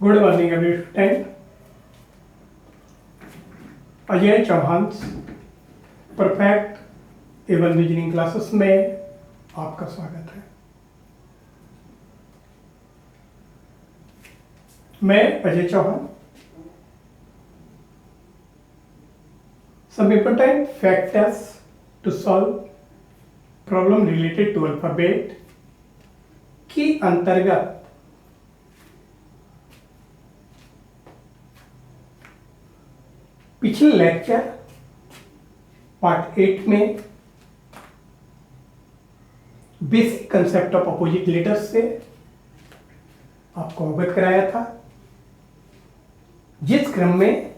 Good morning every student. Ajay Chauhan perfect एवं reasoning classes में आपका स्वागत है। मैं Ajay Chauhan some important factors to solve problem related to alphabet के अंतर्गत पिछले लेक्चर पार्ट 8 में basic concept of opposite letters से आपको अवगत कराया था, जिस क्रम में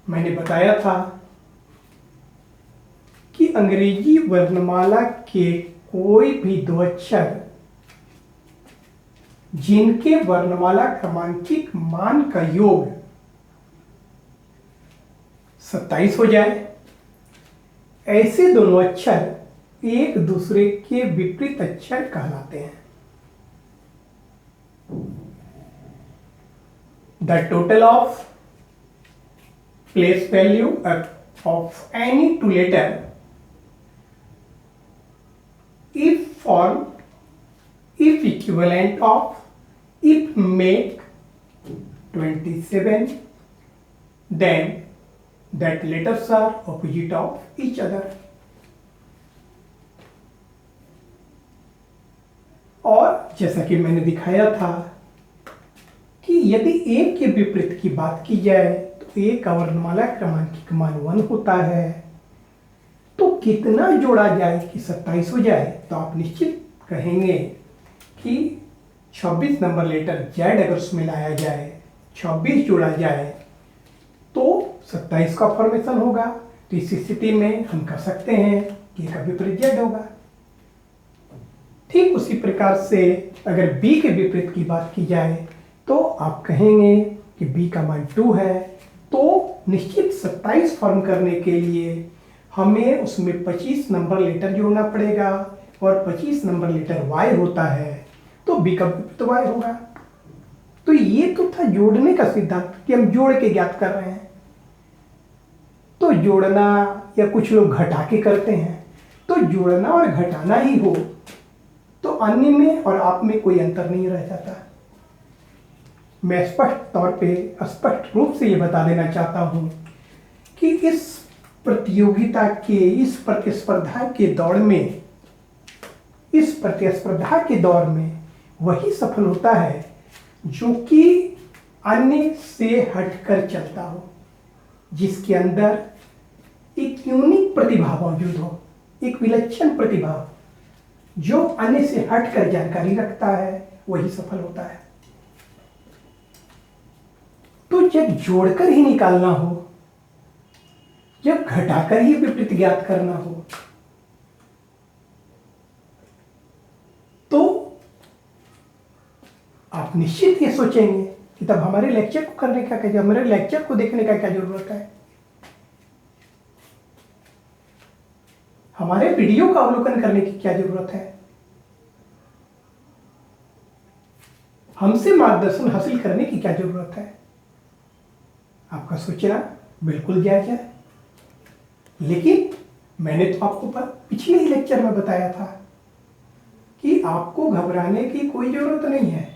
मैंने बताया था कि अंग्रेजी वर्णमाला के कोई भी दो अक्षर जिनके वर्णमाला क्रमांकित मान का योग 27 हो जाए, ऐसे दोनों अक्षर एक दूसरे के विपरीत अक्षर कहलाते हैं। The total of place value of any two letter if equivalent of if make 27, then that letters are opposite of each other। और जैसा कि मैंने दिखाया था कि यदि एक के विपरीत की बात की जाए तो एक का वर्णमाला क्रमांकित मान 1 होता है, तो कितना जोड़ा जाए कि 27 हो जाए, तो आप निश्चित कहेंगे कि 26 नंबर लेटर जेड अगर उसमें लाया जाए, 26 जोड़ा जाए तो 27 का फॉर्मेशन होगा। तो इस स्थिति में हम कह सकते हैं कि का विपरीत जेड होगा। ठीक उसी प्रकार से अगर बी के विपरीत की बात की जाए तो आप कहेंगे कि बी का मान 2 है, तो निश्चित 27 फॉर्म करने के लिए हमें उसमें 25 नंबर लेटर जोड़ना पड़ेगा, और 25 नंबर लेटर y होता है, तो b का विपरीत y होगा। तो ये तो था जोड़ने का सिद्धांत कि हम जोड़ के ज्ञात कर रहे हैं। तो जोड़ना या कुछ लोग घटा के करते हैं, तो जोड़ना और घटाना ही हो तो अन्य में और आप में कोई अंतर नहीं रह जाता। मैं स्पष्ट रूप से ये बता देना चाहता हूं कि इस प्रतियोगिता के इस प्रतिस्पर्धा के दौर में वही सफल होता है जो कि अन्य से हटकर चलता हो, जिसके अंदर एक यूनिक प्रतिभा मौजूद हो, एक विलक्षण प्रतिभा जो अन्य से हटकर जानकारी रखता है, वही सफल होता है। तो जब जोड़कर ही निकालना हो, जब घटाकर ही विपरीत ज्ञात करना हो, तो आप निश्चित ये सोचेंगे कि तब हमारे लेक्चर को करने का क्या, हमारे लेक्चर को देखने का क्या जरूरत है, हमारे वीडियो का अवलोकन करने की क्या जरूरत है, हमसे मार्गदर्शन हासिल करने की क्या जरूरत है। आपका सोचना बिल्कुल जायज है, लेकिन मैंने तो आपको पिछले ही लेक्चर में बताया था कि आपको घबराने की कोई जरूरत नहीं है।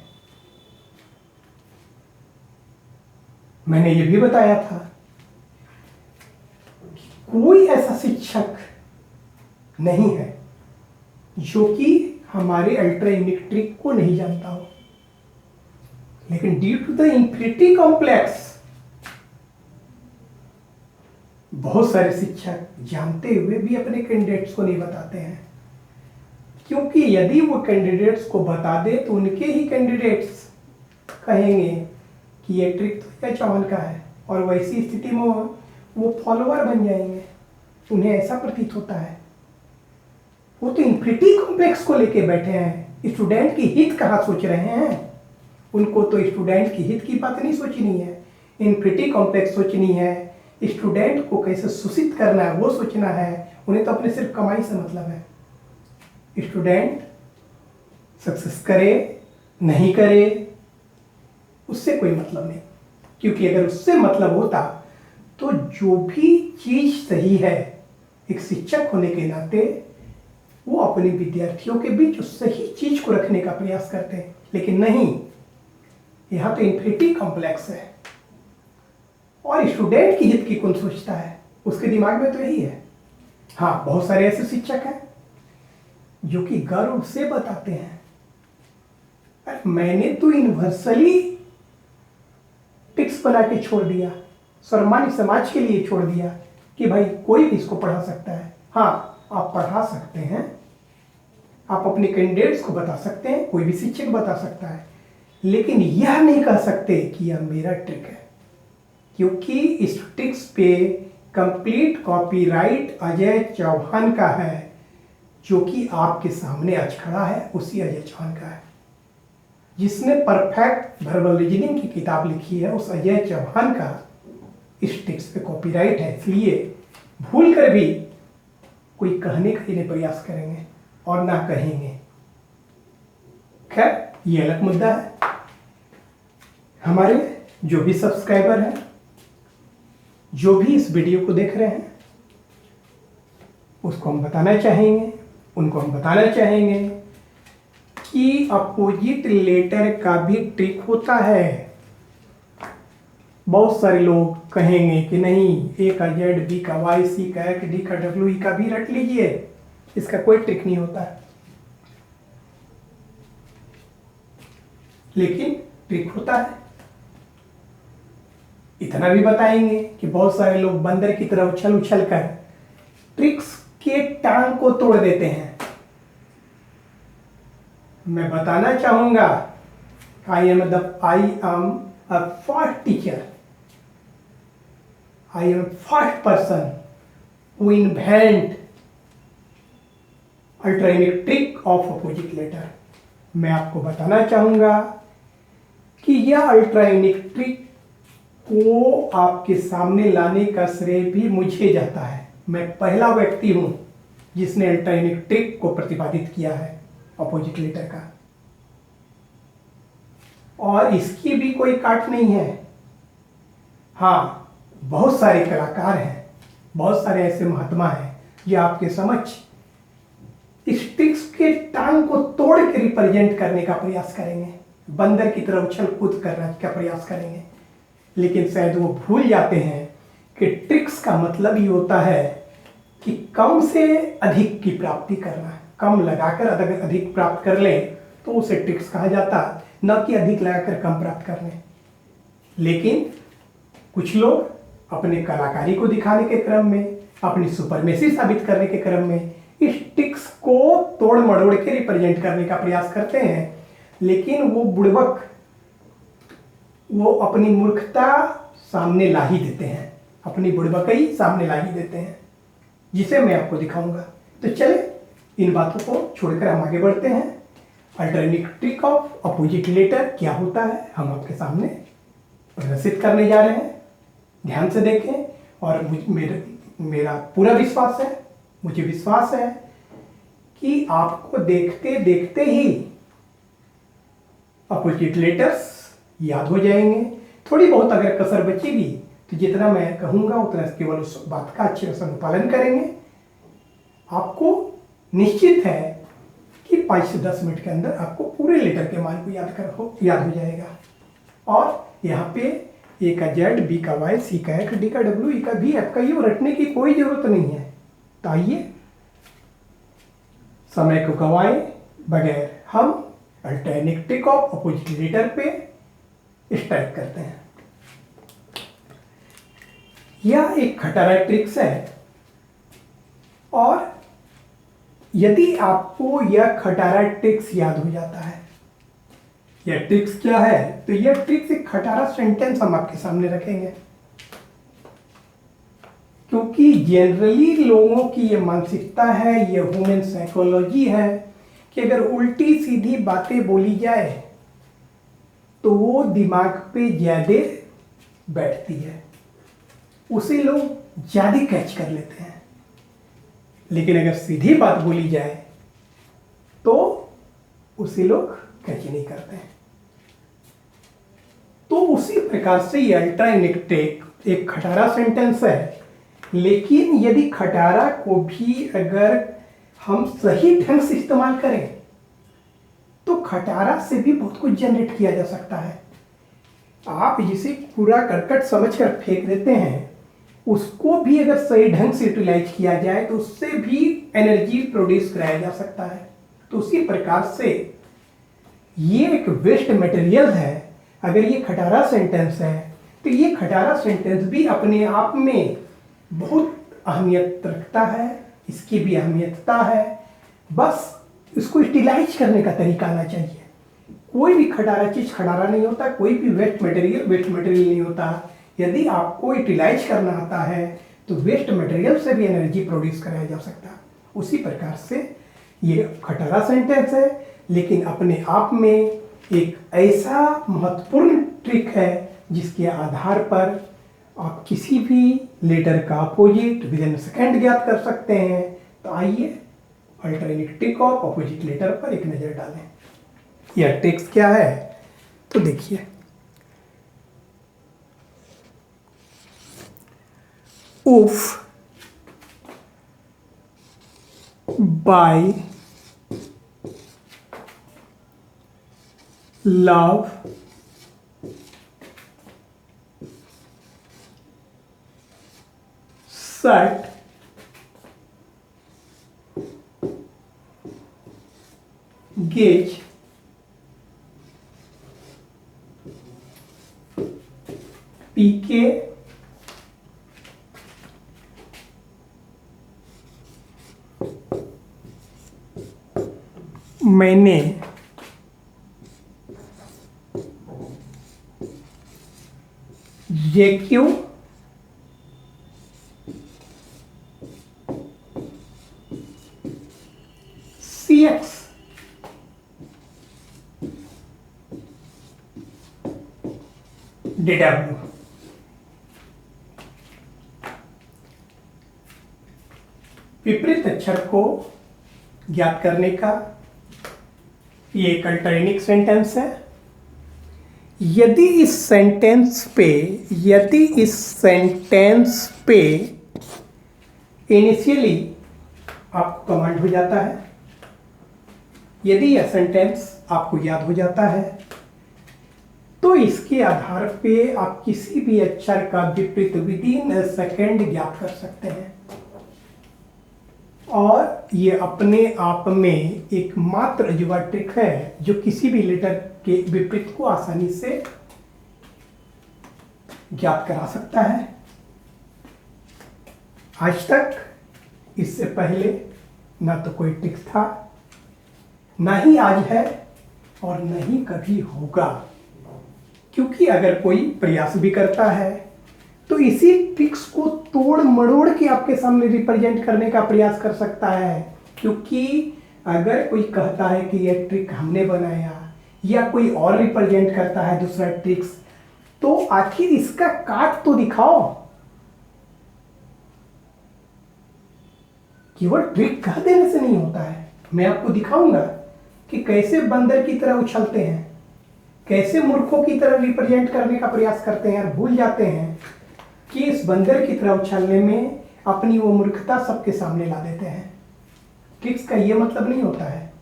मैंने ये भी बताया था कि कोई ऐसा शिक्षक नहीं है जो कि हमारे अल्ट्रा यूनिक ट्रिक को नहीं जानता हो, लेकिन due to the infinity complex बहुत सारे शिक्षक जानते हुए भी अपने कैंडिडेट्स को नहीं बताते हैं, क्योंकि यदि वो कैंडिडेट्स को बता दे तो उनके ही कैंडिडेट्स कहेंगे कि ये ट्रिक तो अजय चौहान का है, और वैसी स्थिति में वो फॉलोअर बन जाएंगे। उन्हें ऐसा प्रतीत होता है, वो तो इंफिनिटी कॉम्प्लेक्स को लेके बैठे हैं, स्टूडेंट की हित कहाँ सोच रहे हैं। उनको तो स्टूडेंट की हित की बात नहीं सोचनी है, इंफिनिटी कॉम्प्लेक्स सोचनी है, स्टूडेंट को कैसे शोषित करना है वो सोचना है। उन्हें तो अपने सिर्फ कमाई से मतलब है। स्टूडेंट सक्सेस करे नहीं करे उससे कोई मतलब नहीं, क्योंकि अगर उससे मतलब होता तो जो भी चीज सही है, एक शिक्षक होने के नाते वो अपने विद्यार्थियों के बीच उस सही चीज को रखने का प्रयास करते हैं। लेकिन नहीं, यहाँ तो इन्फिनिटी कॉम्प्लेक्स है, और स्टूडेंट की हित की कौन सोचता है? उसके दिमाग में तो यही है। हाँ, बहुत सारे ऐसे शिक्षक हैं जो कि गर्व से बताते हैं, अरे मैंने तो यूनिवर्सली टिक्स बना के छोड़ दिया, सर्वमान्य समाज के लिए छोड़ दिया कि भाई कोई भी इसको पढ़ा सकता है। हाँ, आप पढ़ा सकते हैं, आप अपने कैंडिडेट्स को बता सकते हैं, कोई भी शिक्षक बता सकता है, लेकिन यह नहीं कह सकते कि यह मेरा ट्रिक है, क्योंकि इस ट्रिक्स पे कंप्लीट कॉपीराइट अजय चौहान का है, जो कि आपके सामने आज खड़ा है, उसी अजय चौहान का है। जिसने परफेक्ट वर्बल रीजनिंग की किताब लिखी है, उस अजय चौहान का इस ट्रिक्स पे कॉपीराइट है। इसलिए भूल कर भी कोई कहने का ही नहीं प्रयास करेंगे और ना कहेंगे। खैर, ये अलग मुद्दा है। हमारे जो भी सब्सक्राइबर हैं, जो भी इस वीडियो को देख रहे हैं, उसको हम बताना चाहेंगे, उनको हम बताना चाहेंगे कि अपोजिट लेटर का भी ट्रिक होता है। बहुत सारे लोग कहेंगे कि नहीं, ए का जेड, बी का वाई, सी का एक्स, डी का डब्ल्यू, ई का भी रट लीजिए, इसका कोई ट्रिक नहीं होता है। लेकिन ट्रिक होता है। इतना भी बताएंगे कि बहुत सारे लोग बंदर की तरह उछल उछल कर ट्रिक्स के टांग को तोड़ देते हैं। मैं बताना चाहूंगा, I am a first teacher, I am first person who invent alternative trick of opposite letter. मैं आपको बताना चाहूंगा कि यह अल्टरनेटिव ट्रिक को आपके सामने लाने का श्रेय भी मुझे जाता है। मैं पहला व्यक्ति हूं जिसने अल्टरनेटिव ट्रिक को प्रतिपादित किया है अपोजिट लेटर का, और इसकी भी कोई काट नहीं है। हाँ, बहुत सारे कलाकार हैं, बहुत सारे ऐसे महात्मा हैं जो आपके समक्ष इस ट्रिक्स के टांग को तोड़ के रिप्रेजेंट करने का प्रयास करेंगे, बंदर की तरह उछल कूद करने का प्रयास करेंगे, लेकिन शायद वो भूल जाते हैं कि ट्रिक्स का मतलब ही होता है कि कम से अधिक की प्राप्ति करना। कम लगाकर अगर अधिक प्राप्त कर ले तो उसे ट्रिक्स कहा जाता, न कि अधिक लगाकर कम प्राप्त करने। लेकिन कुछ लोग अपने कलाकारी को दिखाने के क्रम में, अपनी सुपरमेसी साबित करने के क्रम में इस ट्रिक्स को तोड़ मड़ोड़ के रिप्रेजेंट करने का प्रयास करते हैं, लेकिन वो बुड़बक, वो अपनी मूर्खता सामने ला ही देते हैं, अपनी बुड़बकई सामने ला ही देते हैं, जिसे मैं आपको दिखाऊंगा। तो चले, इन बातों को छोड़कर हम आगे बढ़ते हैं। Alternative trick of opposite letter क्या होता है, हम आपके सामने प्रदर्शित करने जा रहे हैं। ध्यान से देखें, और मेरा पूरा विश्वास है, मुझे विश्वास है कि आपको देखते देखते ही अपोजिट लेटर्स याद हो जाएंगे। थोड़ी बहुत अगर कसर बचेगी तो जितना मैं कहूँगा उतना केवल उस बात का अच्छे से अनुपालन करेंगे। आपको निश्चित है कि 5 से 10 मिनट के अंदर आपको पूरे लेटर के मान को याद हो जाएगा। और यहाँ पे ए का जेड, बी का वाई, सी का एक्स, डी का डब्ल्यू, ई का भी, एफ का यू रटने की कोई जरूरत नहीं है। तो आइए, समय को गंवाए बगैर हम alternative trick of opposite letter पे स्टार्ट करते हैं। यह एक खटारा ट्रिक्स है, और यदि आपको यह खटारा ट्रिक्स याद हो जाता है, यह ट्रिक्स क्या है, तो यह ट्रिक्स एक खटारा सेंटेंस हम आपके सामने रखेंगे, क्योंकि जनरली लोगों की यह मानसिकता है, यह ह्यूमन साइकोलॉजी है कि अगर उल्टी सीधी बातें बोली जाए तो वो दिमाग पे ज्यादा बैठती है, उसे लोग ज्यादा कैच कर लेते हैं। लेकिन अगर सीधी बात बोली जाए तो उसे लोग कैच नहीं करते हैं। उसी प्रकार से ये अल्ट्राइनेक्ट्रिक एक खटारा सेंटेंस है, लेकिन यदि खटारा को भी अगर हम सही ढंग से इस्तेमाल करें तो खटारा से भी बहुत कुछ जनरेट किया जा सकता है। आप जिसे कूड़ा करकट समझकर फेंक देते हैं, उसको भी अगर सही ढंग से यूटिलाइज किया जाए तो उससे भी एनर्जी प्रोड्यूस कराया जा सकता है। तो उसी प्रकार से ये एक वेस्ट मटेरियल है। अगर ये खटारा सेंटेंस है तो ये खटारा सेंटेंस भी अपने आप में बहुत अहमियत रखता है, इसकी भी अहमियतता है, बस इसको यूटिलाइज करने का तरीका आना चाहिए। कोई भी खटारा चीज खटारा नहीं होता, कोई भी वेस्ट मटेरियल नहीं होता। यदि आपको यूटिलाइज करना आता है तो वेस्ट मटेरियल से भी एनर्जी प्रोड्यूस कराया जा सकता है। उसी प्रकार से ये खटारा सेंटेंस है, लेकिन अपने आप में एक ऐसा महत्वपूर्ण ट्रिक है जिसके आधार पर आप किसी भी लेटर का अपोजिट विद इन सेकेंड ज्ञात कर सकते हैं। तो आइए अल्टरनेटिव ऑफ अपोजिट लेटर पर एक नज़र डालें। यह टेक्स्ट क्या है तो देखिए, उफ बाय लव शर्ट गेज पीके मैंने ये क्यों CX DW। विपरीत अक्षर को ज्ञात करने का ये एक अल्टरनेटिव सेंटेंस है। यदि इस सेंटेंस पे इनिशियली आपको कमांड हो जाता है, यदि यह सेंटेंस आपको याद हो जाता है तो इसके आधार पे आप किसी भी अक्षर का विपरीत विद इन सेकेंड ज्ञात कर सकते हैं। और ये अपने आप में एकमात्र अजूबा ट्रिक है जो किसी भी लेटर के विपरीत को आसानी से ज्ञात करा सकता है। आज तक इससे पहले ना तो कोई ट्रिक था, ना ही आज है और न ही कभी होगा, क्योंकि अगर कोई प्रयास भी करता है तो इसी ट्रिक्स को तोड़ मरोड़ के आपके सामने रिप्रेजेंट करने का प्रयास कर सकता है। क्योंकि अगर कोई कहता है कि यह ट्रिक हमने बनाया या कोई और रिप्रेजेंट करता है दूसरा ट्रिक्स, तो आखिर इसका काट तो दिखाओ। केवल ट्रिक कह देने से नहीं होता है। मैं आपको दिखाऊंगा कि कैसे बंदर की तरह उछलते हैं, कैसे मूर्खों की तरह रिप्रेजेंट करने का प्रयास करते हैं और भूल जाते हैं कि इस बंदर की तरह उछलने में अपनी वो मूर्खता सबके सामने ला देते हैं। ट्रिक्स का ये मतलब नहीं होता है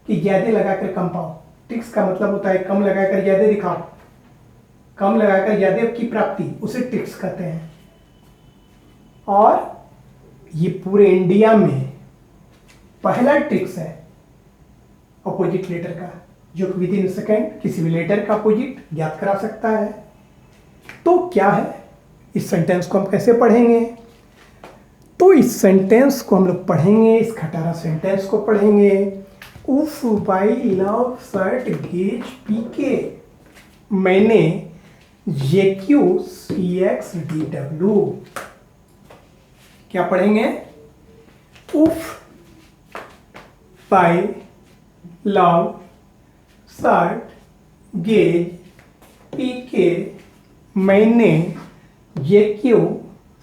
कि ज्यादा लगाकर कम पाओ। ट्रिक्स का मतलब होता है कम लगाकर ज्यादा दिखाओ, कम लगाकर ज्यादा की प्राप्ति, उसे ट्रिक्स कहते हैं। और ये पूरे इंडिया में पहला ट्रिक्स है अपोजिट लेटर का, जो विद इन सेकेंड किसी भी लेटर का अपोजिट ज्ञात करा सकता है। तो क्या है, इस सेंटेंस को हम कैसे पढ़ेंगे? तो इस सेंटेंस को हम लोग पढ़ेंगे, इस खटारा सेंटेंस को पढ़ेंगे। उफ बाई लव शर्ट गेज पीके मैंने JQ CX DW। क्या पढ़ेंगे? उफ बाई लव शर्ट गेज पीके मैंने JQ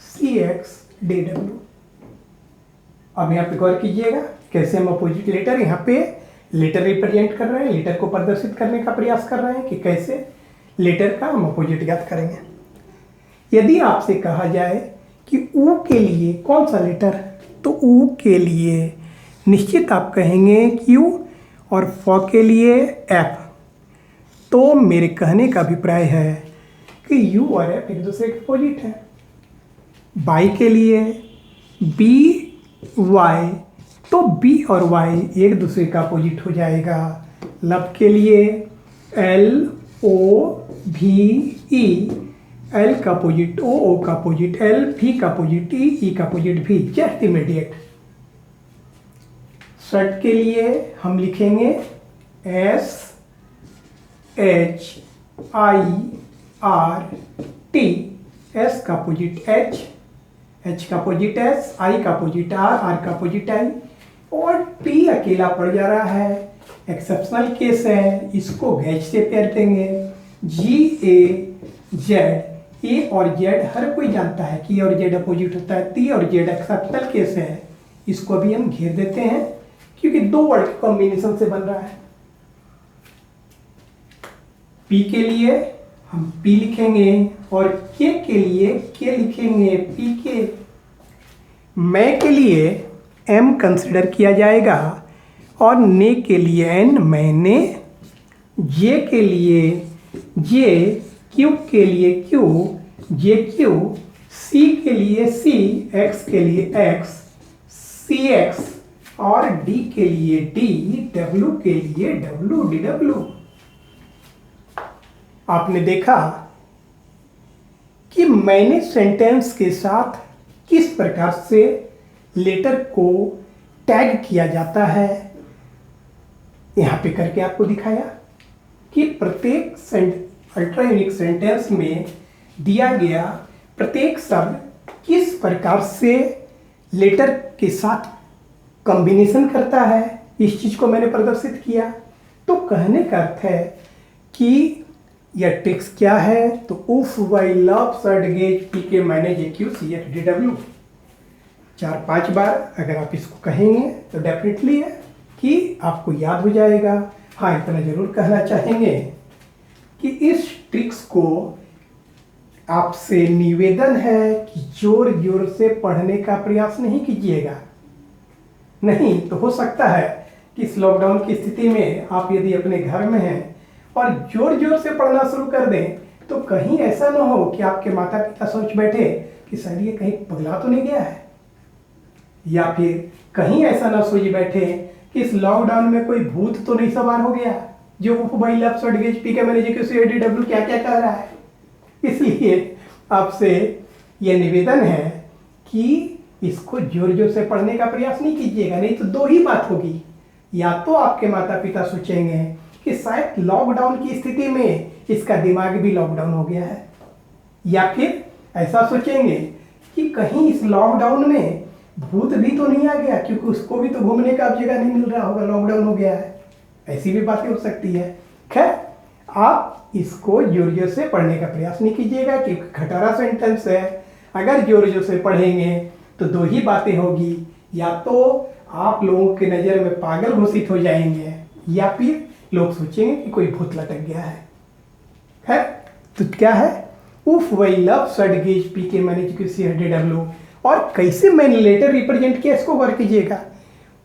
CX DW। अब यहाँ पे गौर कीजिएगा कैसे हम अपोजिट लेटर, यहाँ पे लेटर रिप्रेजेंट कर रहे हैं, लेटर को प्रदर्शित करने का प्रयास कर रहे हैं कि कैसे लेटर का हम अपोजिट ज्ञात करेंगे। यदि आपसे कहा जाए कि ऊ के लिए कौन सा लेटर, तो ऊ के लिए निश्चित आप कहेंगे क्यू और फ के लिए एफ। तो मेरे कहने का अभिप्राय है कि यू और एफ एक दूसरे के अपोजिट है। बाई के लिए बी वाई, तो बी और वाई एक दूसरे का अपोजिट हो जाएगा। लव के लिए एल ओ भी ई, एल का अपोजिट ओ का अपोजिट एल, भी का अपोजिट ई का अपोजिट भी, जस्ट इमीडिएट। शर्ट के लिए हम लिखेंगे S H I R T, S का अपोजिट एच, एच का अपोजिट एस, आई का अपोजिट आर, आर का अपोजिट आई, और टी अकेला पड़ जा रहा है, एक्सेप्शनल केस है, इसको गैच से पेयर देंगे। जी ए जेड, ए और जेड हर कोई जानता है कि ए और जेड अपोजिट होता है, टी और जेड एक्सेप्शनल केस है, इसको भी हम घेर देते हैं क्योंकि दो वर्ड के कॉम्बिनेशन से बन रहा है। पी के लिए हम पी लिखेंगे और के लिए के लिखेंगे, पी के। मैं के लिए एम कंसिडर किया जाएगा और ने के लिए एन, मैंने। जे के लिए जे, क्यू के लिए क्यू, जे क्यू, सी के लिए सी, एक्स के लिए एक्स, सी एक्स, और डी के लिए डी, डब्ल्यू के लिए डब्ल्यू, डी डब्ल्यू। आपने देखा कि मैंने सेंटेंस के साथ किस प्रकार से लेटर को टैग किया जाता है, यहां पे करके आपको दिखाया कि प्रत्येक अल्ट्रायूनिक सेंटेंस में दिया गया प्रत्येक शब्द किस प्रकार से लेटर के साथ कॉम्बिनेशन करता है, इस चीज को मैंने प्रदर्शित किया। तो कहने का अर्थ है कि यह टेक्स्ट क्या है, तो उफ वाई लव शर्ट गेज पी के मैनेज A Q C F D W. 4-5 बार अगर आप इसको कहेंगे तो डेफिनेटली है कि आपको याद हो जाएगा। हाँ, इतना जरूर कहना चाहेंगे कि इस ट्रिक्स को आपसे निवेदन है कि जोर जोर से पढ़ने का प्रयास नहीं कीजिएगा। नहीं तो हो सकता है कि इस लॉकडाउन की स्थिति में आप यदि अपने घर में हैं और जोर जोर से पढ़ना शुरू कर दें तो कहीं ऐसा ना हो कि आपके माता पिता सोच बैठे कि शायद ये कहीं पगला तो नहीं गया है, या फिर कहीं ऐसा ना सोच बैठे कि इस लॉकडाउन में कोई भूत तो नहीं सवार हो गया जो भाई लेफ्ट साइड गेज पी के मैंने डब्ल्यू क्या क्या कह रहा है। इसलिए आपसे यह निवेदन है कि इसको जोर जोर से पढ़ने का प्रयास नहीं कीजिएगा, नहीं तो दो ही बात होगी। या तो आपके माता पिता सोचेंगे कि शायद लॉकडाउन की स्थिति में इसका दिमाग भी लॉकडाउन हो गया है, या फिर ऐसा सोचेंगे कि कहीं इस लॉकडाउन में भूत भी तो नहीं आ गया क्योंकि उसको भी तो घूमने का अब जगह नहीं मिल रहा होगा, लॉकडाउन हो गया है। ऐसी भी बातें हो सकती है। खैर, आप इसको जोर जोर से पढ़ने का प्रयास नहीं कीजिएगा क्योंकि खटारा सेंटेंस है। अगर जोर जोर से पढ़ेंगे तो दो ही बातें होगी, या तो आप लोगों की नज़र में पागल घोषित हो जाएंगे या फिर लोग सोचेंगे कि कोई भूत लटक गया है। तो क्या है, उफ वही लव सड गेज पी के मैंने डब्ल्यू। और कैसे मैंने लेटर रिप्रेजेंट किया इसको गौर कीजिएगा।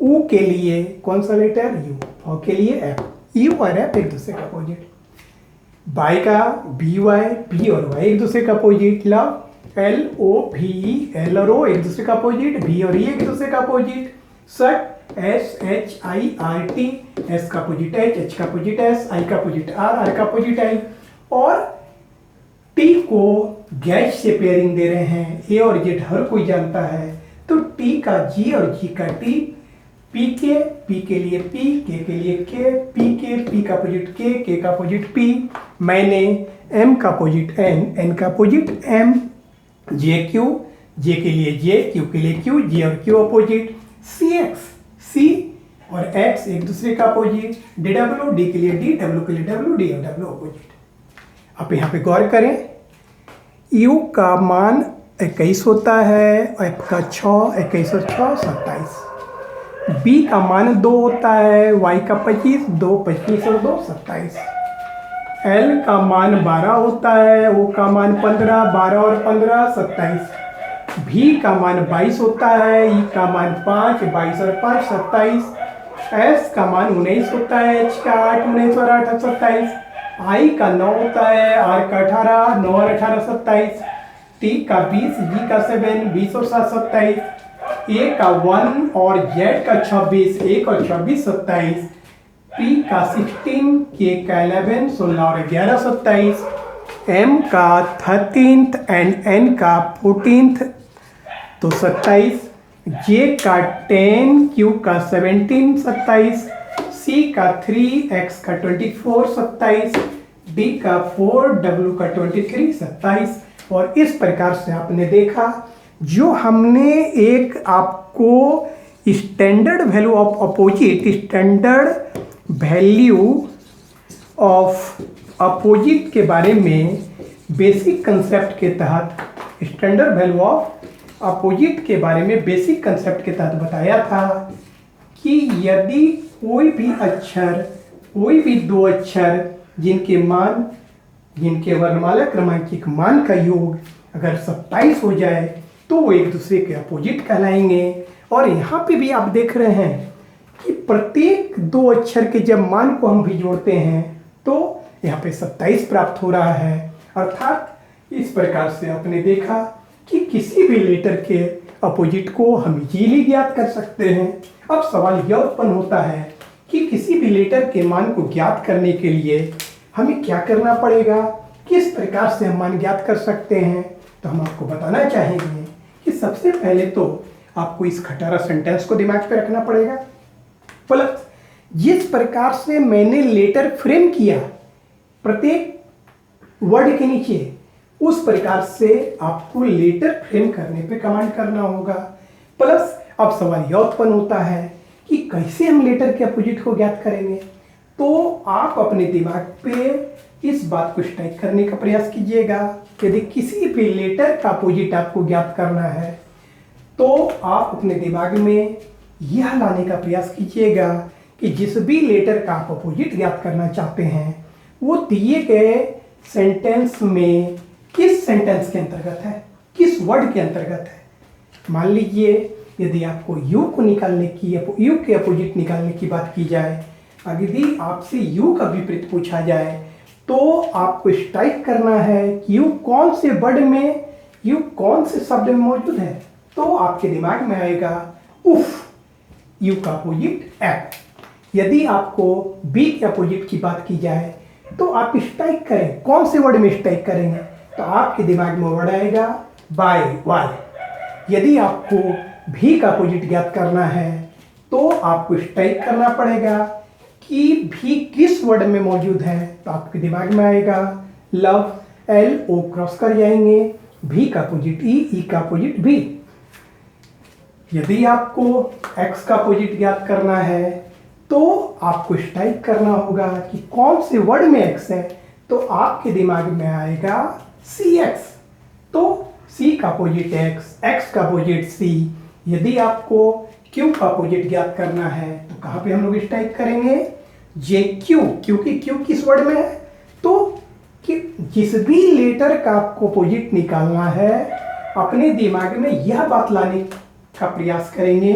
ऊ के लिए कौन सा लेटर, यू, और के लिए एफ, यू और एफ एक दूसरे का अपोजिट। बाई का बी वाई, बी और वाई एक दूसरे का अपोजिट। लव एल ओ भी ई, एल और ओ एक दूसरे का अपोजिट। भी और ई एक दूसरे का opposite. Shirt S H I R T, S का अपोजिट एच, एच का अपोजिट एस, आई का अपोजिट आर, आर का अपोजिट आई। और टी को गैच से पेयरिंग दे रहे हैं, ए और जेड हर कोई जानता है, तो टी का जी और जी का टी। पी के लिए पी, के लिए के, पी का अपोजिट के का अपोजिट पी। मैंने एम का अपोजिट एन, एन का अपोजिट एम। जे के लिए जे, क्यू के लिए क्यू, जे और क्यू अपोजिट। सी एक्स, सी और एक्स एक दूसरे का अपोजिट। डी डब्ल्यू, डी के लिए डी, डब्ल्यू के लिए डब्ल्यू, डी और डब्ल्यू अपोजिट। आप यहाँ पे गौर करें, यू का मान 21 होता है, एफ का 6, 21 और 6 27। बी का मान 2 होता है, वाई का 25, 2 25 और 2 27। एल का मान 12 होता है, ओ का मान 15, 12 और 15 27। भी का मान 22 होता है, ई का मान 5, 22 और 5 27। एस का मान 19 होता है, एच का 8, 19 और 8 27। आई का 9 होता है, आर का 18, 9 और 18 27। टी का 20, जी का 7, 20 और 7 27। ए का 1 और जेड का 26, 1 और 26 27। पी का 16, के का 11, 16 और 11 27। एम का 13th एंड एन का 14th तो 27। जे का 10, क्यू का 17 27। सी का 3, एक्स का 24 27। डी का 4, डब्ल्यू का 23 27। और इस प्रकार से आपने देखा जो हमने एक आपको standard value of opposite, standard value of opposite के बारे में बेसिक कंसेप्ट के तहत, स्टैंडर्ड वैल्यू ऑफ अपोजिट के बारे में बेसिक कंसेप्ट के तहत बताया था कि यदि कोई भी अक्षर, कोई भी दो अक्षर जिनके वर्णमाला क्रमांकिक मान का योग अगर 27 हो जाए तो वो एक दूसरे के अपोजिट कहलाएंगे। और यहाँ पे भी आप देख रहे हैं कि प्रत्येक दो अक्षर के जब मान को हम भी जोड़ते हैं तो यहाँ पे 27 प्राप्त हो रहा है। अर्थात इस प्रकार से आपने देखा कि किसी भी लेटर के अपोजिट को हम इजीली ज्ञात कर सकते हैं। अब सवाल यह उत्पन्न होता है कि किसी भी लेटर के मान को ज्ञात करने के लिए हमें क्या करना पड़ेगा, किस प्रकार से हम मान ज्ञात कर सकते हैं। तो हम आपको बताना चाहेंगे कि सबसे पहले तो आपको इस खटारा सेंटेंस को दिमाग पे रखना पड़ेगा। प्लस जिस प्रकार से मैंने लेटर फ्रेम किया प्रत्येक वर्ड के नीचे, उस प्रकार से आपको लेटर फ्रेम करने पे कमांड करना होगा। प्लस अब सवाल यह उत्पन्न होता है कि कैसे हम लेटर के अपोजिट को ज्ञात करेंगे। तो आप अपने दिमाग पे इस बात को स्ट्राइक करने का प्रयास कीजिएगा। यदि किसी भी लेटर का अपोजिट आपको ज्ञात करना है तो आप अपने दिमाग में यह लाने का प्रयास कीजिएगा कि जिस भी लेटर का आप अपोजिट ज्ञात करना चाहते हैं वो दिए गए सेंटेंस में किस सेंटेंस के अंतर्गत है, किस वर्ड के अंतर्गत है। मान लीजिए यदि आपको यू को निकालने की, यू के अपोजिट निकालने की बात की जाए, यदि आपसे यू का विपरीत पूछा जाए तो आपको स्ट्राइक करना है कि यू कौन से वर्ड में, यू कौन से शब्द में मौजूद है। तो आपके दिमाग में आएगा उफ, यू का अपोजिट एफ। यदि आपको बी के अपोजिट की बात की जाए तो आप स्ट्राइक करें, कौन से वर्ड में स्ट्राइक करेंगे, तो आपके दिमाग में वर्ड आएगा बाय, वाई। यदि आपको भी का अपोजिट ज्ञात करना है तो आपको स्ट्राइक करना पड़ेगा कि भी किस वर्ड में मौजूद है, तो आपके दिमाग में आएगा लव, एल ओ क्रॉस कर जाएंगे, भी का अपोजिट ई का अपोजिट भी। यदि आपको एक्स का अपोजिट ज्ञात करना है तो आपको स्ट्राइक करना होगा कि कौन से वर्ड में एक्स है, तो आपके दिमाग में आएगा सी एक्स। तो सी का अपोजिट एक्स, एक्स का अपोजिट सी। यदि आपको क्यू का अपोजिट ज्ञात करना है तो कहाँ पे हम लोग स्ट्राइक करेंगे, जे क्यू, क्योंकि क्यू किस वर्ड में है। तो कि जिस भी लेटर का आपको अपोजिट निकालना है अपने दिमाग में यह बात लाने का प्रयास करेंगे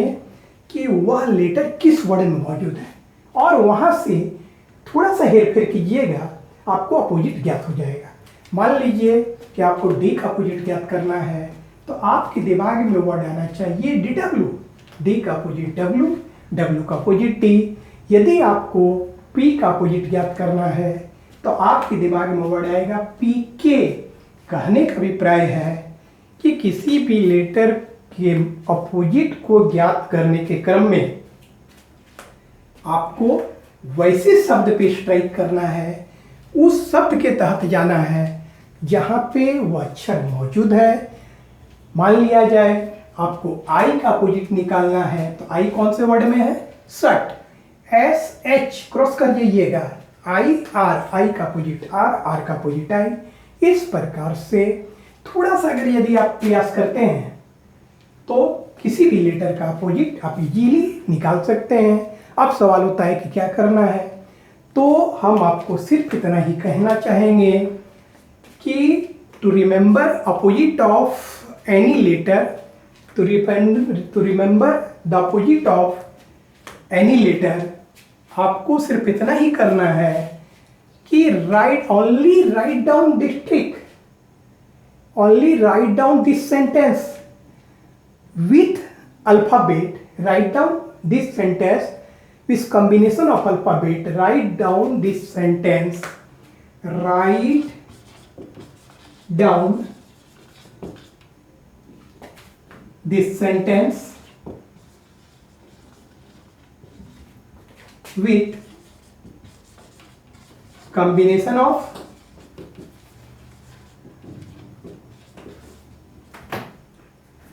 कि वह लेटर किस वर्ड में मौजूद है और वहां से थोड़ा सा हेरफेर कीजिएगा, आपको अपोजिट ज्ञात हो जाएगा। मान लीजिए कि आपको डी का अपोजिट ज्ञात करना है तो आपके दिमाग में वर्ड आना चाहिए डी डब्ल्यू, डी का अपोजिट डब्ल्यू, डब्ल्यू का अपोजिट टी। यदि आपको पी का अपोजिट ज्ञात करना है तो आपके दिमाग में वर्ड आएगा पी के। कहने का अभिप्राय है कि किसी भी लेटर के अपोजिट को ज्ञात करने के क्रम में आपको वैसे शब्द पे स्ट्राइक करना है, उस शब्द के तहत जाना है जहां पे वह अक्षर मौजूद है। मान लिया जाए आपको आई का अपोजिट निकालना है तो आई कौन से वर्ड में है, शर्ट, एस एच क्रॉस कर जाइएगा, आई आर, आई का अपोजिट आर, आर का अपोजिट आई। इस प्रकार से थोड़ा सा अगर यदि आप प्रयास करते हैं तो किसी भी लेटर का अपोजिट आप इजीली निकाल सकते हैं। अब सवाल होता है कि क्या करना है, तो हम आपको सिर्फ इतना ही कहना चाहेंगे कि to remember opposite of any letter, to remember the opposite of any letter, आपको सिर्फ इतना ही करना है कि only write down this trick, only write down this sentence with alphabet. Write down this sentence with combination of alphabet. Write down this sentence. Write down this sentence with combination of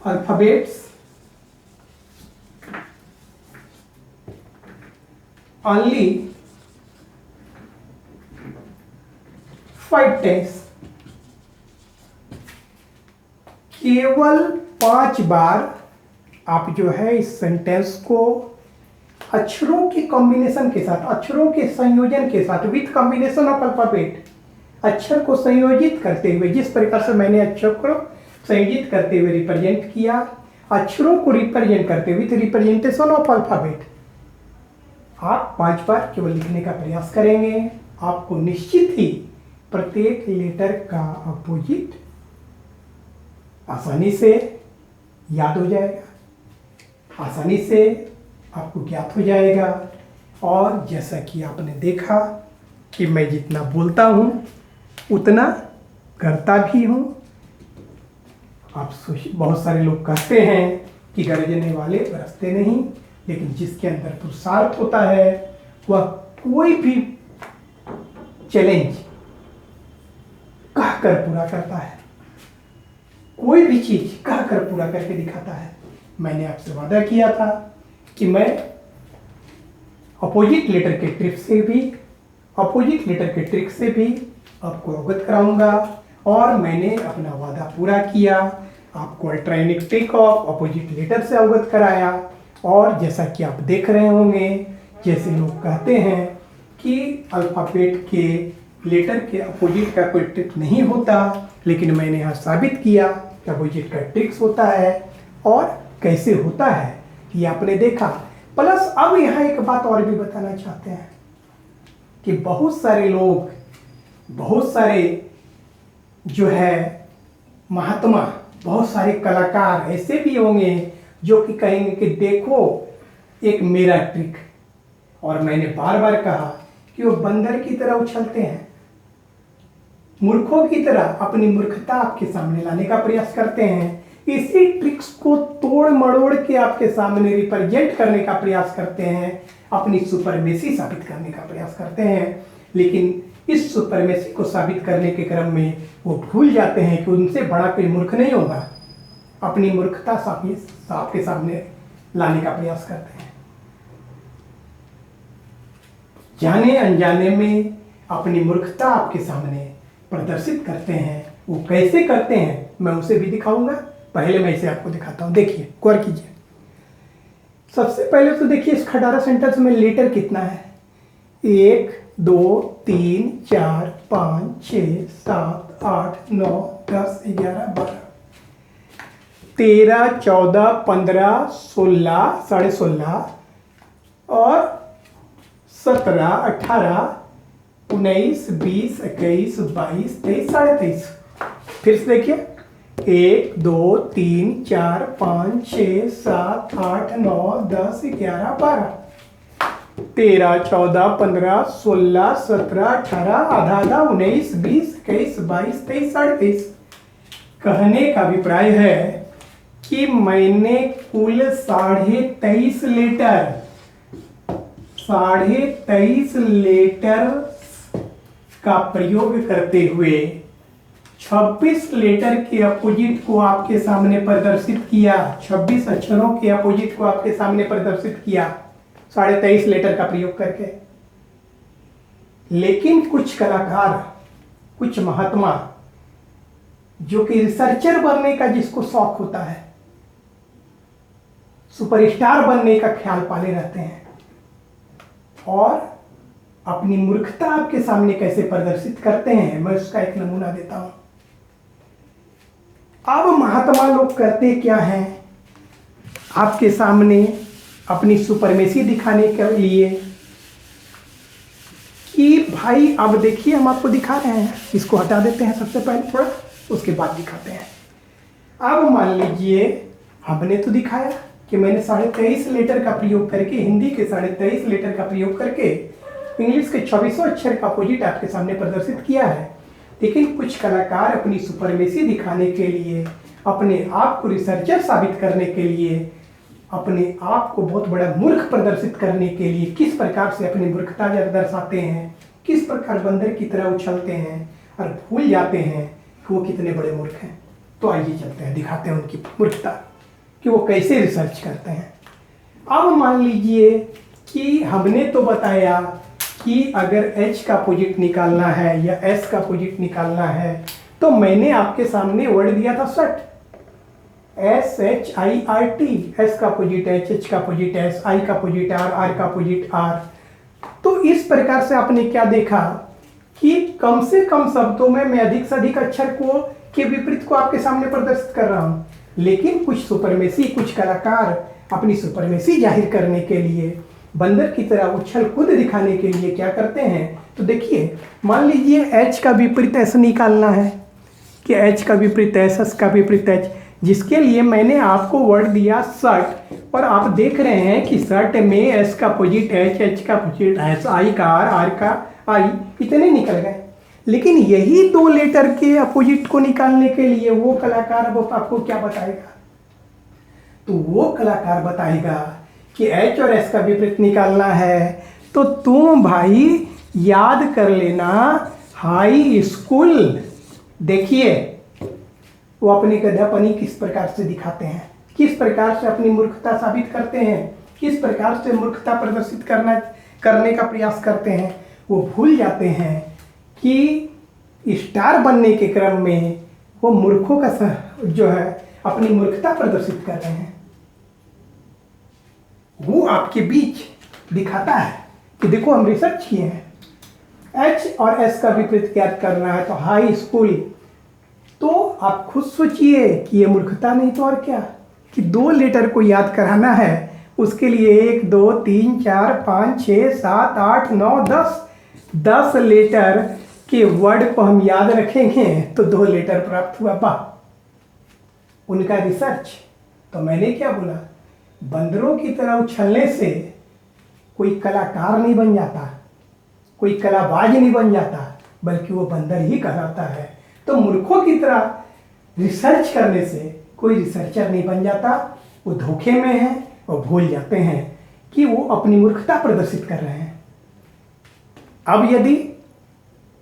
alphabets only 5 times. केवल 5 बार आप जो है इस sentence को अक्षरों के combination के साथ, अक्षरों के संयोजन के साथ, विथ कॉम्बिनेशन ऑफ अल्फाबेट, अक्षर को संयोजित करते हुए, जिस प्रकार से मैंने अक्षर को संयोजित करते हुए रिप्रेजेंट किया, अक्षरों को रिप्रेजेंट करते हुए विथ रिप्रेजेंटेशन ऑफ अल्फाबेट, आप 5 बार केवल लिखने का प्रयास करेंगे। आपको निश्चित ही प्रत्येक लेटर का अपोजिट आसानी से याद हो जाएगा, आसानी से आपको ज्ञात हो जाएगा। और जैसा कि आपने देखा कि मैं जितना बोलता हूँ उतना करता भी हूँ। आप बहुत सारे लोग कहते हैं कि गरजने वाले बरसते नहीं, लेकिन जिसके अंदर पुरुषार्थ होता है वह कोई भी चैलेंज कहकर पूरा करता है, कोई भी चीज कहकर पूरा करके दिखाता है। मैंने आपसे वादा किया था कि मैं अपोजिट लेटर के ट्रिक से भी आपको अवगत कराऊंगा, और मैंने अपना वादा पूरा किया। आपको अल्टरनेटिव ऑफ अपोजिट लेटर से अवगत कराया। और जैसा कि आप देख रहे होंगे, जैसे लोग कहते हैं कि अल्फाबेट के लेटर के अपोजिट का कोई ट्रिक नहीं होता, लेकिन मैंने यहाँ साबित किया कि अपोजिट का ट्रिक्स होता है और कैसे होता है, ये आपने देखा। प्लस अब यहाँ एक बात और भी बताना चाहते हैं कि बहुत सारे लोग, बहुत सारे जो है महात्मा, बहुत सारे कलाकार ऐसे भी होंगे जो कि कहेंगे कि देखो एक मेरा ट्रिक। और मैंने बार बार कहा कि वो बंदर की तरह उछलते हैं, मूर्खों की तरह अपनी मूर्खता आपके सामने लाने का प्रयास करते हैं, इसी ट्रिक्स को तोड़ मड़ोड़ के आपके सामने रिप्रेजेंट करने का प्रयास करते हैं, अपनी सुपरमेसी साबित करने का प्रयास करते हैं। लेकिन इस सुपरमेसी को साबित करने के क्रम में वो भूल जाते हैं कि उनसे बड़ा कोई मूर्ख नहीं होगा। अपनी मूर्खता आपके सामने लाने का प्रयास करते हैं, जाने अनजाने में अपनी मूर्खता आपके सामने प्रदर्शित करते हैं। वो कैसे करते हैं मैं उसे भी दिखाऊंगा। पहले मैं इसे आपको दिखाता हूं, देखिए, गौर कीजिए। सबसे पहले तो देखिए इस खटारा सेंटेंस में लेटर कितना है, 1 2 3 4 5 6 7 8 9 10 11 12 13 14 15 16 साढ़े 16 और 17 18 19 20 21 22 23 साढ़े 23। फिर से देखिए 1 2 3 4 5 6 7 8 9 10 11 12 13 14 15 16 17 18 आधा आधा 19 20 21 22 23 साढ़े 23। कहने का अभिप्राय है कि मैंने कुल 23.5 लेटर का प्रयोग करते हुए 26 लेटर के अपोजिट को आपके सामने प्रदर्शित किया, 26 अक्षरों के अपोजिट को आपके सामने प्रदर्शित किया 23.5 लेटर का प्रयोग करके। लेकिन कुछ कलाकार, कुछ महात्मा जो कि रिसर्चर बनने का जिसको शौक होता है, सुपरस्टार बनने का ख्याल पाले रहते हैं और अपनी मूर्खता आपके सामने कैसे प्रदर्शित करते हैं, मैं उसका एक नमूना देता हूं। अब महात्मा लोग करते क्या हैं, आपके सामने अपनी सुपरमेसी दिखाने के लिए कि भाई अब देखिए हम आपको दिखा रहे हैं, इसको हटा देते हैं सबसे पहले थोड़ा, उसके बाद दिखाते हैं। अब मान लीजिए हमने तो दिखाया कि मैंने 23.5 लेटर का प्रयोग करके, हिंदी के 23.5 लेटर का प्रयोग करके इंग्लिश के 24 अक्षर का अपोजिट आपके सामने प्रदर्शित किया है। लेकिन कुछ कलाकार अपनी सुपरमेसी दिखाने के लिए, अपने आप को रिसर्चर साबित करने के लिए, अपने आप को बहुत बड़ा मूर्ख प्रदर्शित करने के लिए किस प्रकार से अपनी मूर्खता दर्शाते हैं, किस प्रकार बंदर की तरह उछलते हैं और भूल जाते हैं कि वो कितने बड़े मूर्ख हैं। तो आइए चलते हैं, दिखाते हैं उनकी मूर्खता कि वो कैसे रिसर्च करते हैं। अब मान लीजिए कि हमने तो बताया कि अगर H का अपोजिट निकालना है या S का अपोजिट निकालना है तो मैंने आपके सामने वर्ड दिया था शर्ट, SHIRT, S का अपोजिट H का अपोजिट S, I का अपोजिट R का अपोजिट R। तो इस प्रकार से आपने क्या देखा कि कम से कम शब्दों में मैं अधिक से अधिक अक्षर को के विपरीत को आपके सामने प्रदर्शित कर रहा हूं। लेकिन कुछ सुपरमेसी, कुछ कलाकार अपनी सुपरमेसी जाहिर करने के लिए, बंदर की तरह उछल कूद दिखाने के लिए क्या करते हैं, तो देखिए मान लीजिए H का विपरीत S निकालना है कि H का विपरीत S, S का विपरीत H, जिसके लिए मैंने आपको वर्ड दिया शर्ट, और आप देख रहे हैं कि शर्ट में S का अपोजिट H, H का अपोजिट S, I का R का I, इतने निकल गए। लेकिन यही 2 लेटर के अपोजिट को निकालने के लिए वो कलाकार वो आपको क्या बताएगा, तो वो कलाकार बताएगा कि H और S का विपरीत निकालना है तो तुम भाई याद कर लेना हाई स्कूल। देखिए वो अपनी गधापनी किस प्रकार से दिखाते हैं, किस प्रकार से अपनी मूर्खता साबित करते हैं, किस प्रकार से मूर्खता प्रदर्शित करने का प्रयास करते हैं। वो भूल जाते हैं कि स्टार बनने के क्रम में वो मूर्खों का जो है अपनी मूर्खता प्रदर्शित कर रहे हैं। वो आपके बीच दिखाता है कि देखो हम रिसर्च किए हैं, H और S का विपरीत ज्ञात करना है तो हाई स्कूल। तो आप खुद सोचिए कि ये मूर्खता नहीं तो और क्या, कि 2 लेटर को याद कराना है, उसके लिए 1 2 3 4 5 6 7 8 9 10 लेटर के वर्ड को हम याद रखेंगे तो 2 लेटर प्राप्त हुआ। वाह उनका रिसर्च। तो मैंने क्या बोला, बंदरों की तरह उछलने से कोई कलाकार नहीं बन जाता, कोई कलाबाज नहीं बन जाता, बल्कि वो बंदर ही कहलाता है। तो मूर्खों की तरह रिसर्च करने से कोई रिसर्चर नहीं बन जाता, वो धोखे में है और भूल जाते हैं कि वो अपनी मूर्खता प्रदर्शित कर रहे हैं। अब यदि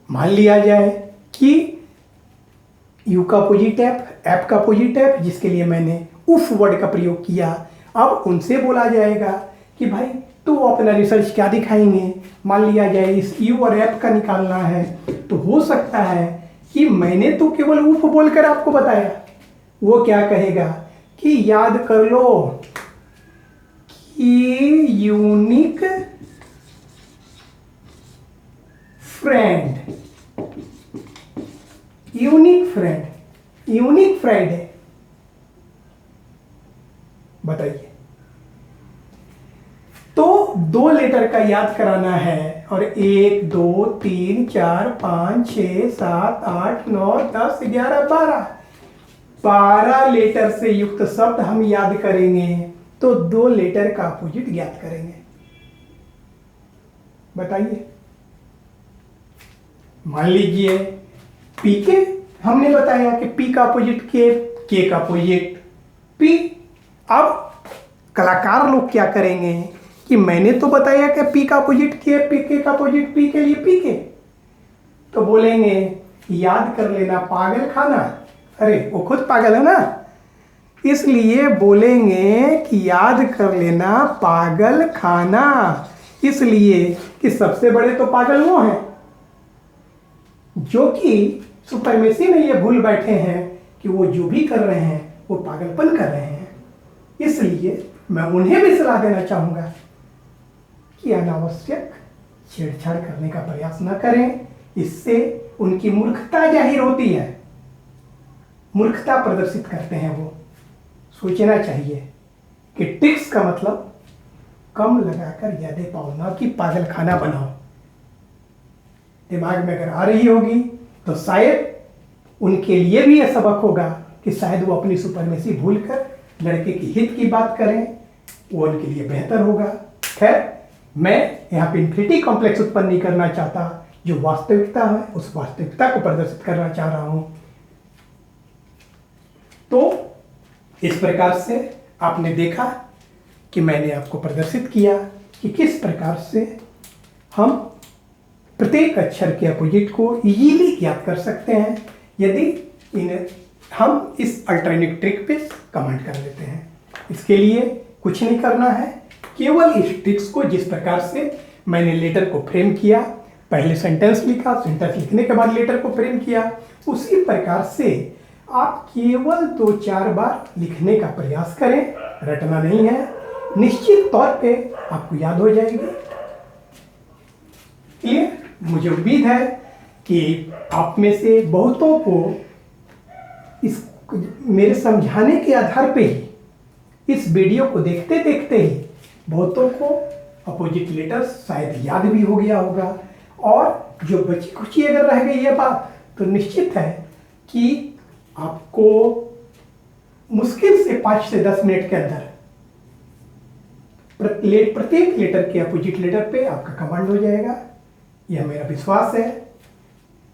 मान लिया जाए कि U का अपोजिट F का अपोजिट F, जिसके लिए मैंने उफ वर्ड का प्रयोग किया, अब उनसे बोला जाएगा कि भाई तो वो अपना रिसर्च क्या दिखाएंगे। मान लिया जाए इस U और F का निकालना है तो हो सकता है कि मैंने तो केवल उफ बोलकर आपको बताया, वो क्या कहेगा कि याद कर लो कि यूनिक फ्रेंड, यूनिक फ्राइडे। बताइए, तो 2 लेटर का याद कराना है और 1 2 3 4 5 6 7 8 9 10 11 12 लेटर से युक्त शब्द हम याद करेंगे तो 2 लेटर का अपोजिट ज्ञात करेंगे। बताइए, मान लीजिए पी के, हमने बताया कि पी का अपोजिट के का अपोजिट पी। अब कलाकार लोग क्या करेंगे कि मैंने तो बताया कि पी का अपोजिट के का अपोजिट पी के लिए पी के, तो बोलेंगे याद कर लेना पागल खाना। अरे वो खुद पागल है ना, इसलिए बोलेंगे कि याद कर लेना पागल खाना, इसलिए कि सबसे बड़े तो पागल वो हैं जो कि सुपरमेसी में ये भूल बैठे हैं कि वो जो भी कर रहे हैं वो पागलपन कर रहे हैं। इसलिए मैं उन्हें भी सलाह देना चाहूंगा कि अनावश्यक छेड़छाड़ करने का प्रयास न करें, इससे उनकी मूर्खता जाहिर होती है, मूर्खता प्रदर्शित करते हैं वो। सोचना चाहिए कि ट्रिक्स का मतलब कम लगाकर ज्यादा पाओ, ना कि पागल खाना बनाओ। दिमाग में अगर आ रही होगी तो शायद उनके लिए भी यह सबक होगा कि शायद वो अपनी सुपरमेसी भूलकर लड़के की हित की बात करें, वो उनके लिए बेहतर होगा। खैर, मैं यहाँ पे इन्फिनिटी कॉम्प्लेक्स उत्पन्न नहीं करना चाहता, जो वास्तविकता है उस वास्तविकता को प्रदर्शित करना चाह रहा हूं। तो इस प्रकार से आपने देखा कि मैंने आपको प्रदर्शित किया कि किस प्रकार से हम प्रत्येक अक्षर के अपोजिट को इजीली ज्ञात कर सकते हैं यदि हम इस अल्टरनेटिव ट्रिक पे कमेंट कर लेते हैं। इसके लिए कुछ नहीं करना है, केवल इस ट्रिक्स को जिस प्रकार से मैंने लेटर को फ्रेम किया, पहले सेंटेंस लिखा, सेंटेंस लिखने के बाद लेटर को फ्रेम किया, उसी प्रकार से आप केवल 2-4 बार लिखने का प्रयास करें, रटना नहीं है, निश्चित तौर पे आपको याद हो जाएगी। ये मुझे उम्मीद है कि आप में से बहुतों को इस मेरे समझाने के आधार पे ही, इस वीडियो को देखते देखते ही बहुतों को अपोजिट लेटर्स शायद याद भी हो गया होगा, और जो बची खुची अगर रह गई है बात, तो निश्चित है कि आपको मुश्किल से 5 से 10 मिनट के अंदर प्रत्येक लेटर के अपोजिट लेटर पे आपका कमांड हो जाएगा, यह मेरा विश्वास है।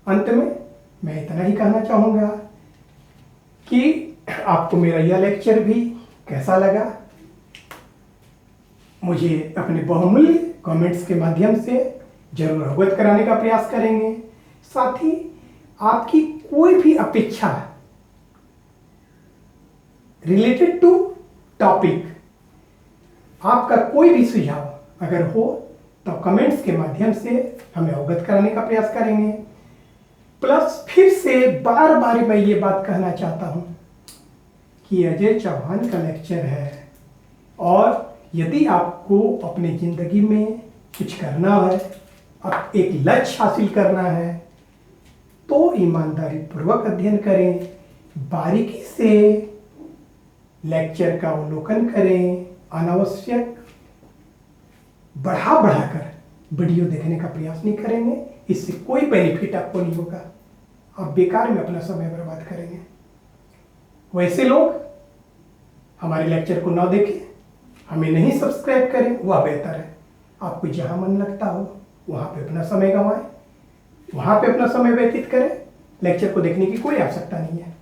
अंत में मैं इतना ही कहना चाहूँगा कि आपको मेरा यह लेक्चर भी कैसा लगा, मुझे अपने बहुमूल्य कमेंट्स के माध्यम से जरूर अवगत कराने का प्रयास करेंगे। साथ ही आपकी कोई भी अपेक्षा रिलेटेड टू टॉपिक, आपका कोई भी सुझाव अगर हो तो कमेंट्स के माध्यम से हमें अवगत कराने का प्रयास करेंगे। प्लस फिर से बार बार मैं ये बात कहना चाहता हूं कि अजय चौहान का लेक्चर है, और यदि आपको अपनी जिंदगी में कुछ करना है, अब एक लक्ष्य हासिल करना है, तो ईमानदारी पूर्वक अध्ययन करें, बारीकी से लेक्चर का अवलोकन करें, अनावश्यक बढ़ाकर वीडियो देखने का प्रयास नहीं करेंगे, इससे कोई बेनिफिट आपको नहीं होगा, आप बेकार में अपना समय बर्बाद करेंगे। वैसे लोग हमारे लेक्चर को ना देखें, हमें नहीं सब्सक्राइब करें, वह बेहतर है। आपको जहां मन लगता हो वहां पे अपना समय गंवाएं, वहां पे अपना समय व्यतीत करें, लेक्चर को देखने की कोई आवश्यकता नहीं है।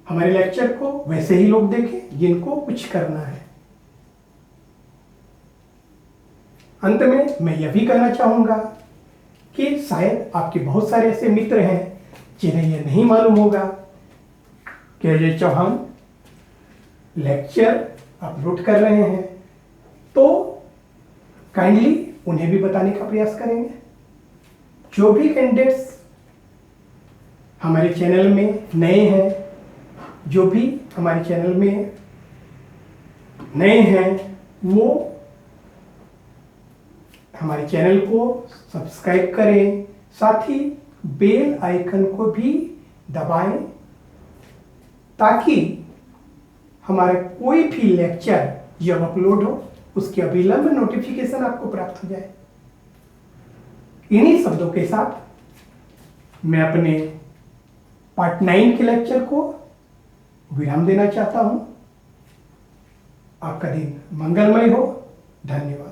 हमारे लेक्चर को वैसे ही लोग देखें जिनको कुछ करना है। अंत में मैं यह भी कहना चाहूंगा कि शायद आपके बहुत सारे ऐसे मित्र हैं जिन्हें यह नहीं मालूम होगा कि अजय चौहान लेक्चर अपलोड कर रहे हैं, तो काइंडली उन्हें भी बताने का प्रयास करेंगे। जो भी कैंडिडेट्स हमारे चैनल में नए हैं, जो भी हमारे चैनल में नए हैं, वो हमारे चैनल को सब्सक्राइब करें, साथ ही बेल आइकन को भी दबाएं, ताकि हमारा कोई भी लेक्चर जब अपलोड हो उसकी अविलंब नोटिफिकेशन आपको प्राप्त हो जाए। इन्हीं शब्दों के साथ मैं अपने पार्ट 9 के लेक्चर को विराम देना चाहता हूं। आपका दिन मंगलमय हो। धन्यवाद।